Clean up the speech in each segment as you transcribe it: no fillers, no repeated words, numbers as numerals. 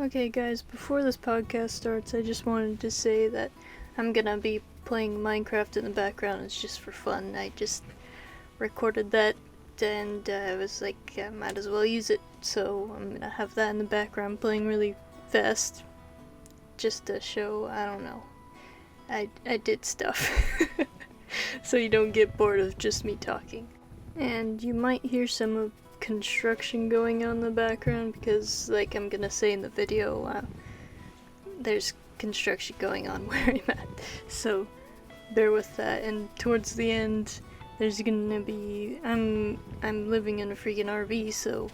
Okay guys, before this podcast starts, I just wanted to say that I'm gonna be playing Minecraft in the background. It's just for fun. I just recorded that and I was like, I might as well use it. So I'm gonna have that in the background playing really fast. Just to show, I don't know, I did stuff. So you don't get bored of just me talking. And you might hear some construction going on in the background because, like I'm gonna say in the video, there's construction going on where I'm at. So bear with that. And towards the end, there's gonna be I'm living in a freaking RV, so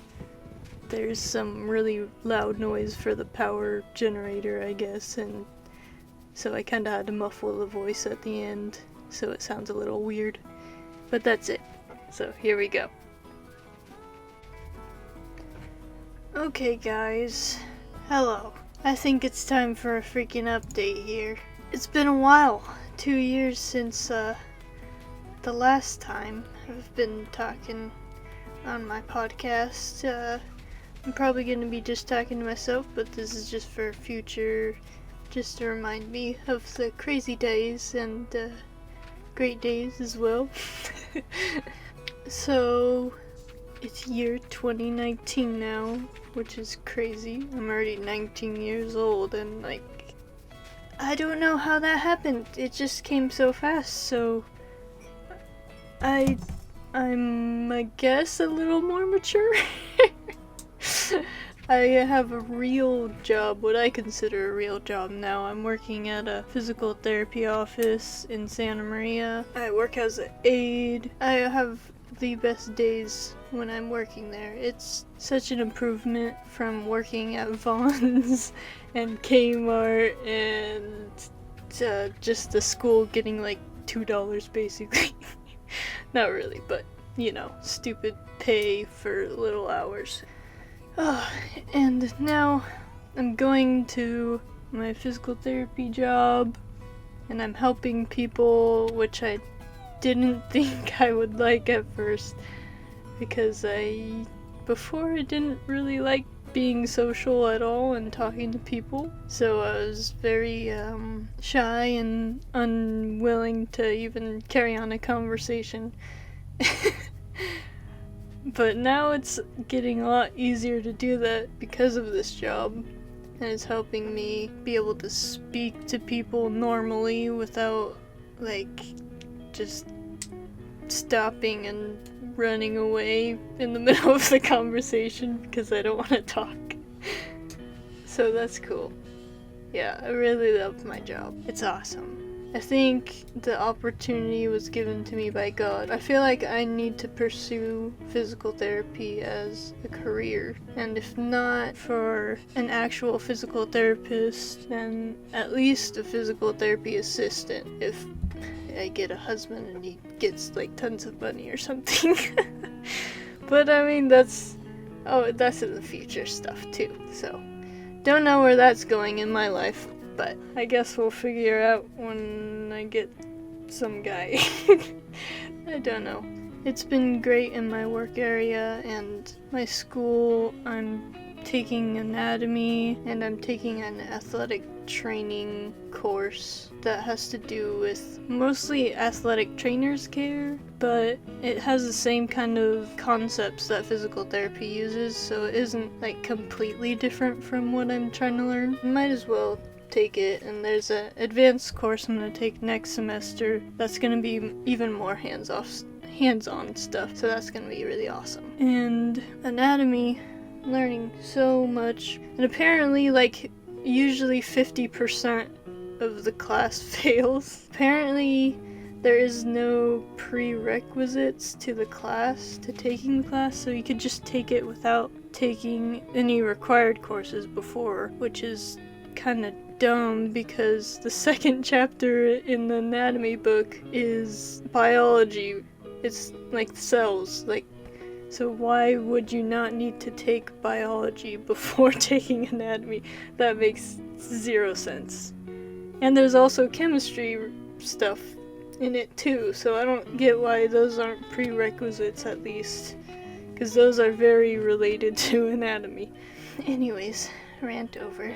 there's some really loud noise for the power generator, I guess, and so I kinda had to muffle the voice at the end so it sounds a little weird. But that's it. So here we go. Okay guys, hello. I think it's time for a freaking update here. It's been a while, 2 years since the last time I've been talking on my podcast. I'm probably going to be just talking to myself, but this is just for future, just to remind me of the crazy days and great days as well. So it's year 2019 now, which is crazy. I'm already 19 years old and like, I don't know how that happened. It just came so fast, so I'm I guess a little more mature. I have a real job, what I consider a real job now. I'm working at a physical therapy office in Santa Maria. I work as an aide. I have the best days when I'm working there. It's such an improvement from working at Vaughn's and Kmart and just the school getting like $2 basically. Not really, but you know, stupid pay for little hours. Oh, and now I'm going to my physical therapy job and I'm helping people, which I didn't think I would like at first because before I didn't really like being social at all and talking to people, so I was very shy and unwilling to even carry on a conversation. But now it's getting a lot easier to do that because of this job, and it's helping me be able to speak to people normally without like just stopping and running away in the middle of the conversation because I don't want to talk. So that's cool. Yeah, I really love my job. It's awesome. I think the opportunity was given to me by God. I feel like I need to pursue physical therapy as a career, and if not for an actual physical therapist, then at least a physical therapy assistant if I get a husband and he gets like tons of money or something. But I mean, that's in the future stuff too, so don't know where that's going in my life, but I guess we'll figure out when I get some guy. I don't know. It's been great in my work area and my school. I'm taking anatomy and I'm taking an athletic training course that has to do with mostly athletic trainers care, but it has the same kind of concepts that physical therapy uses, so it isn't like completely different from what I'm trying to learn. Might as well take it, and there's an advanced course I'm going to take next semester that's going to be even more hands-on stuff, so that's going to be really awesome. And anatomy, learning so much, and apparently like usually 50% of the class fails. Apparently there is no prerequisites to the class, to taking the class, so you could just take it without taking any required courses before, which is kind of dumb because the second chapter in the anatomy book is biology. It's like cells, like, so why would you not need to take biology before taking anatomy? That makes zero sense. And there's also chemistry stuff in it too, so I don't get why those aren't prerequisites at least, because those are very related to anatomy. Anyways, rant over.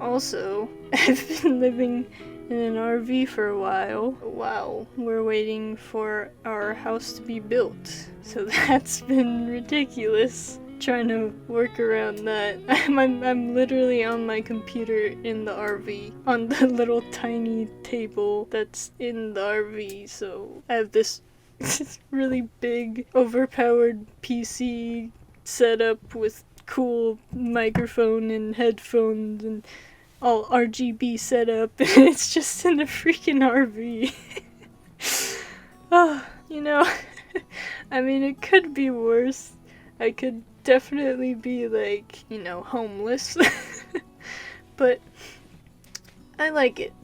Also, I've been living in an RV for a while. Wow, we're waiting for our house to be built. So that's been ridiculous. Trying to work around that. I'm literally on my computer in the RV, on the little tiny table that's in the RV. So I have this really big, overpowered PC setup with cool microphone and headphones and all RGB setup, and it's just in a freaking RV. Oh, I mean, it could be worse. I could definitely be like, homeless. But I like it.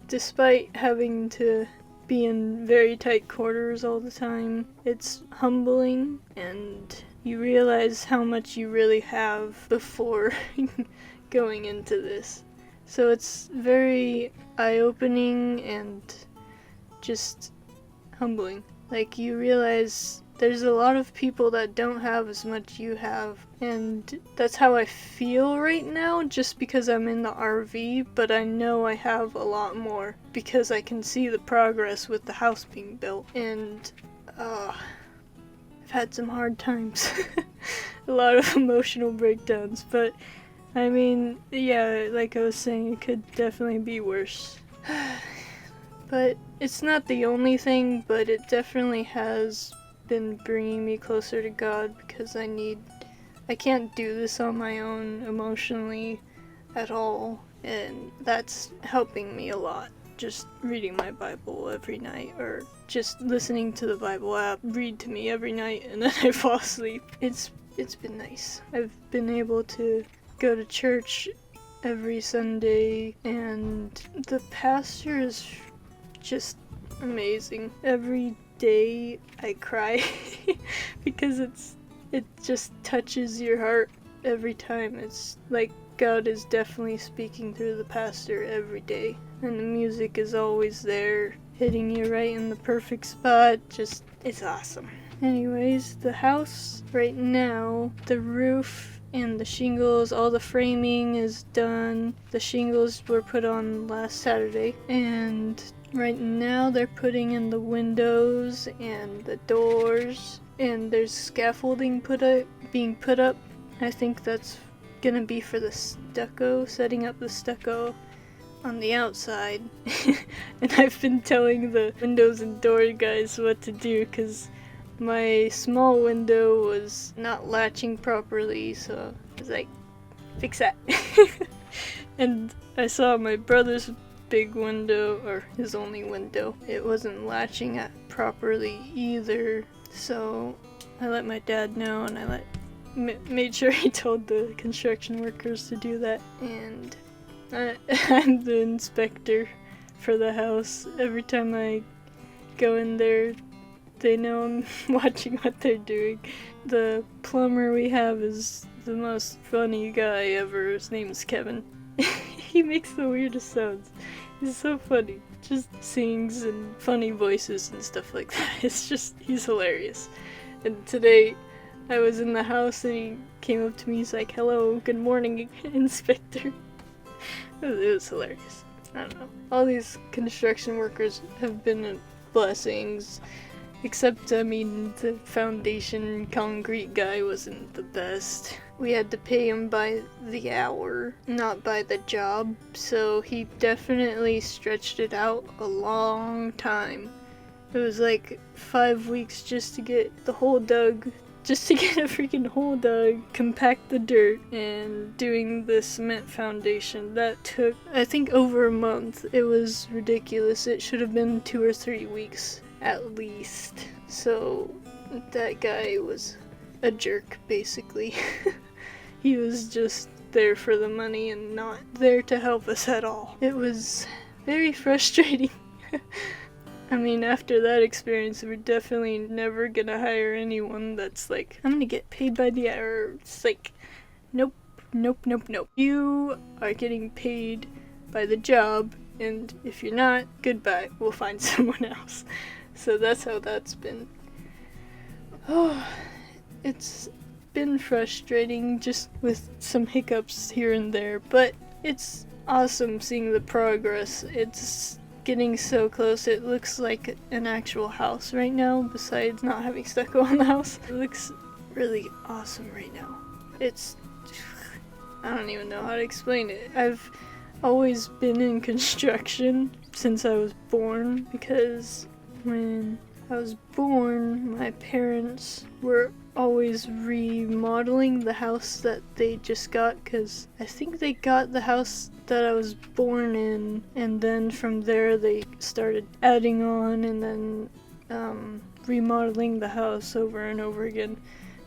Despite having to be in very tight quarters all the time, it's humbling, and you realize how much you really have before going into this. So it's very eye-opening and just humbling. Like, you realize there's a lot of people that don't have as much you have, and that's how I feel right now, just because I'm in the RV, but I know I have a lot more, because I can see the progress with the house being built, and, I've had some hard times. A lot of emotional breakdowns, but, I mean, yeah, like I was saying, it could definitely be worse. But it's not the only thing, but it definitely has been bringing me closer to God, because I can't do this on my own emotionally at all, and that's helping me a lot. Just reading my Bible every night, or just listening to the Bible app read to me every night, and then I fall asleep. It's been nice. I've been able to go to church every Sunday, and the pastor is just amazing. Every day I cry because it just touches your heart every time. It's like God is definitely speaking through the pastor every day, and the music is always there, hitting you right in the perfect spot. Just, it's awesome. Anyways, the house right now, the roof and the shingles, all the framing is done. The shingles were put on last Saturday, and right now they're putting in the windows and the doors, and there's scaffolding being put up. I think that's gonna be for the stucco, setting up the stucco on the outside. And I've been telling the windows and door guys what to do, because my small window was not latching properly, so I was like, fix that. And I saw my brother's big window, or his only window, it wasn't latching properly either, so I let my dad know, and I made sure he told the construction workers to do that, and I'm the inspector for the house. Every time I go in there, they know I'm watching what they're doing. The plumber we have is the most funny guy ever. His name is Kevin. He makes the weirdest sounds. He's so funny. Just sings and funny voices and stuff like that. He's hilarious. And today, I was in the house and he came up to me, he's like, "Hello, good morning, Inspector." It was hilarious. I don't know. All these construction workers have been blessings. Except, I mean, the foundation concrete guy wasn't the best. We had to pay him by the hour, not by the job, so he definitely stretched it out a long time. It was like 5 weeks just to get the hole dug, just to get a freaking hole dug, compact the dirt, and doing the cement foundation. That took, I think, over a month. It was ridiculous. It should have been 2 or 3 weeks. At least. So that guy was a jerk, basically. He was just there for the money and not there to help us at all. It was very frustrating. I mean, after that experience, we're definitely never gonna hire anyone that's like, I'm gonna get paid by the hour. It's like, nope, nope, nope, nope. You are getting paid by the job, and if you're not, goodbye. We'll find someone else. So that's how that's been. Oh, it's been frustrating, just with some hiccups here and there, but it's awesome seeing the progress. It's getting so close. It looks like an actual house right now, besides not having stucco on the house. It looks really awesome right now. I don't even know how to explain it. I've always been in construction since I was born, because when I was born, my parents were always remodeling the house that they just got, because I think they got the house that I was born in, and then from there they started adding on and then remodeling the house over and over again.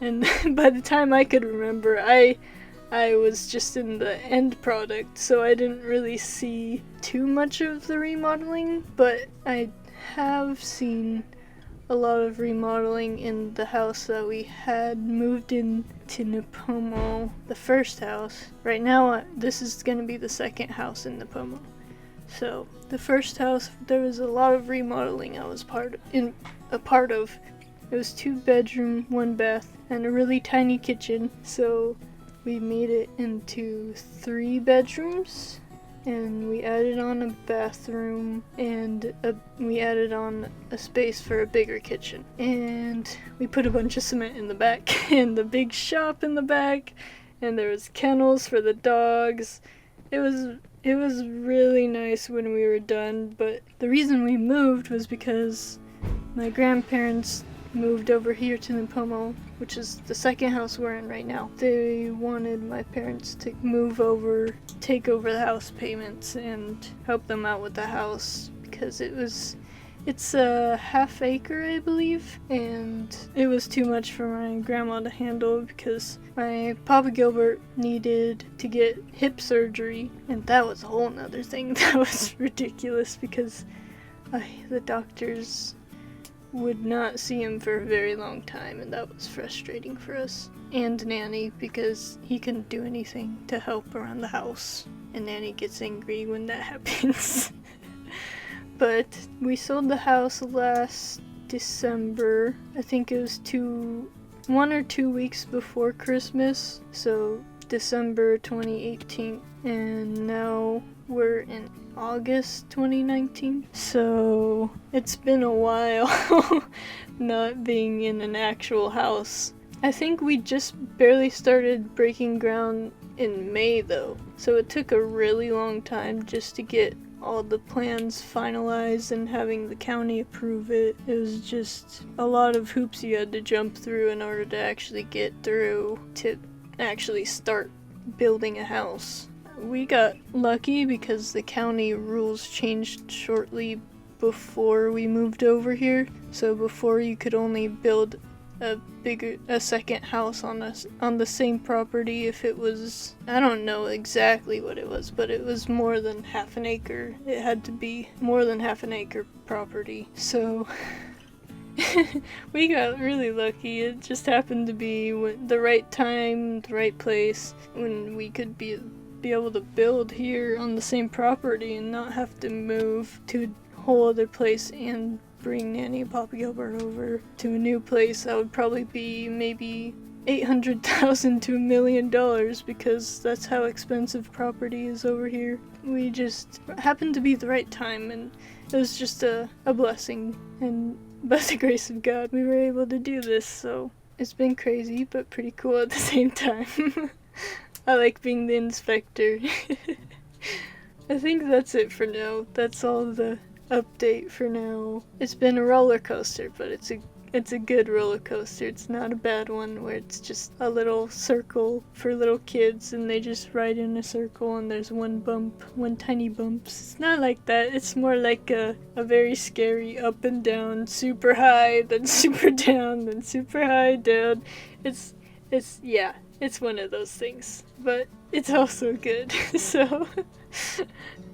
And by the time I could remember, I was just in the end product, so I didn't really see too much of the remodeling, but I have seen a lot of remodeling in the house that we had moved in to Nipomo, the first house. Right now, this is going to be the second house in Nipomo. So, the first house, there was a lot of remodeling I was a part of. It was 2 bedroom, 1 bath, and a really tiny kitchen, so we made it into 3 bedrooms, and we added on a bathroom, and we added on a space for a bigger kitchen. And we put a bunch of cement in the back, and the big shop in the back, and there was kennels for the dogs. It was really nice when we were done, but the reason we moved was because my grandparents moved over here to Nipomo, which is the second house we're in right now. They wanted my parents to move over, take over the house payments, and help them out with the house, because it's a half acre, I believe, and it was too much for my grandma to handle, because my Papa Gilbert needed to get hip surgery, and that was a whole nother thing. That was ridiculous, because the doctors would not see him for a very long time, and that was frustrating for us. And Nanny, because he couldn't do anything to help around the house, and Nanny gets angry when that happens. But we sold the house last December. I think it was 1 or 2 weeks before Christmas, so December 2018, and now we're in August 2019, so it's been a while not being in an actual house. I think we just barely started breaking ground in May though, so it took a really long time just to get all the plans finalized and having the county approve it. It was just a lot of hoops you had to jump through in order to actually get through to actually start building a house. We got lucky because the county rules changed shortly before we moved over here. So before, you could only build a second house on the same property if it was, I don't know exactly what it was, but it was more than half an acre. It had to be more than half an acre property. So we got really lucky. It just happened to be the right time, the right place, when we could be able to build here on the same property and not have to move to a whole other place and bring Nanny and Papa Gilbert over to a new place. That would probably be maybe $800,000 to $1 million, because that's how expensive property is over here. We just happened to be the right time, and it was just a blessing, and by the grace of God we were able to do this. So it's been crazy but pretty cool at the same time. I like being the inspector. I think that's it for now. That's all the update for now. It's been a roller coaster, but it's a good roller coaster. It's not a bad one where it's just a little circle for little kids and they just ride in a circle and there's one tiny bump. It's not like that. It's more like a very scary up and down, super high, then super down, then super high, down. It's one of those things, but it's also good, so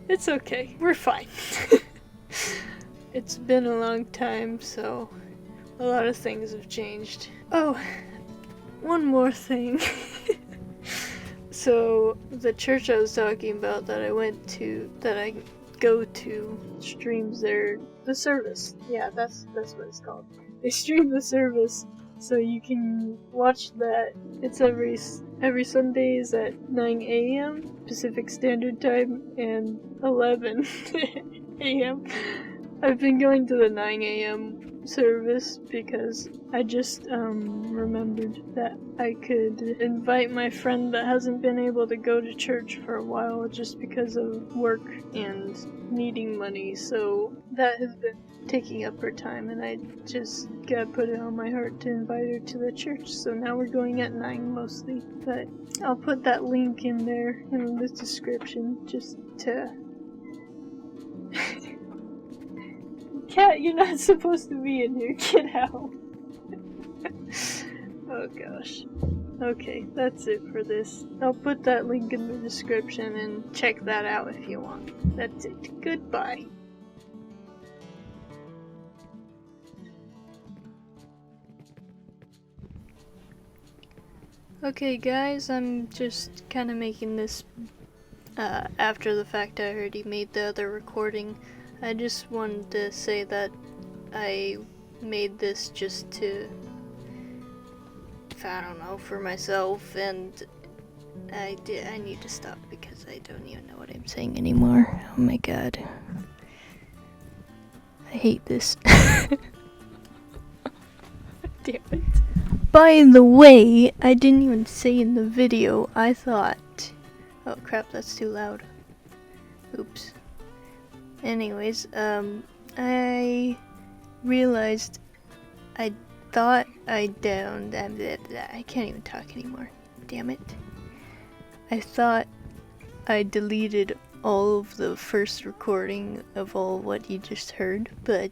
it's okay. We're fine. It's been a long time, so a lot of things have changed. Oh, one more thing. So, the church I was talking about that I go to, streams the service. Yeah, that's what it's called. They stream the service So you can watch that. It's every Sundays at 9 a.m. Pacific Standard Time and 11 a.m. I've been going to the 9 a.m. service because I just remembered that I could invite my friend that hasn't been able to go to church for a while just because of work and needing money, so that has been taking up her time, and I just gotta put it on my heart to invite her to the church. So now we're going at 9 mostly, but I'll put that link in there in the description just to... Cat, you're not supposed to be in here, get out. Oh gosh. Okay, that's it for this. I'll put that link in the description and check that out if you want. That's it. Goodbye. Okay guys, I'm just kind of making this after the fact. I already made the other recording. I just wanted to say that I made this just to, I don't know, for myself, and I need to stop because I don't even know what I'm saying anymore. Oh my god. I hate this. Damn it. By the way, I didn't even say in the video, I thought... Oh crap, that's too loud. Oops. Anyways, I realized I thought I can't even talk anymore. Damn it. I thought I deleted all of the first recording of all what you just heard, but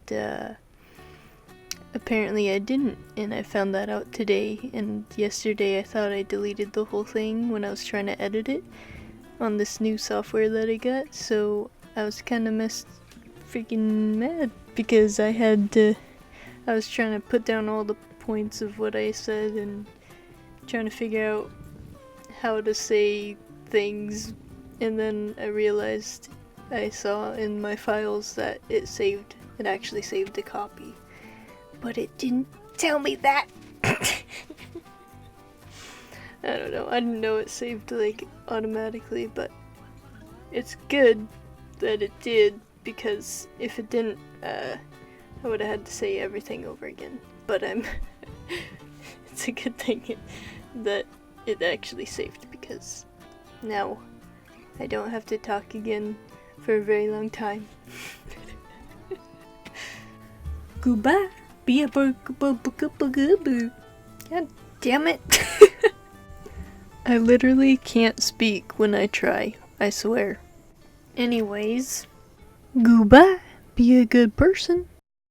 apparently I didn't, and I found that out today. And yesterday I thought I deleted the whole thing when I was trying to edit it on this new software that I got, so I was kind of freaking mad because I was trying to put down all the points of what I said and trying to figure out how to say things, and then I realized I saw in my files that it actually saved a copy, but it didn't tell me that. I don't know, I didn't know it saved like automatically, but it's good that it did, because if it didn't, I would have had to say everything over again. But it's a good thing that it actually saved, because now I don't have to talk again for a very long time. Goodbye. God damn it. I literally can't speak when I try, I swear. Anyways, goodbye. Be a good person.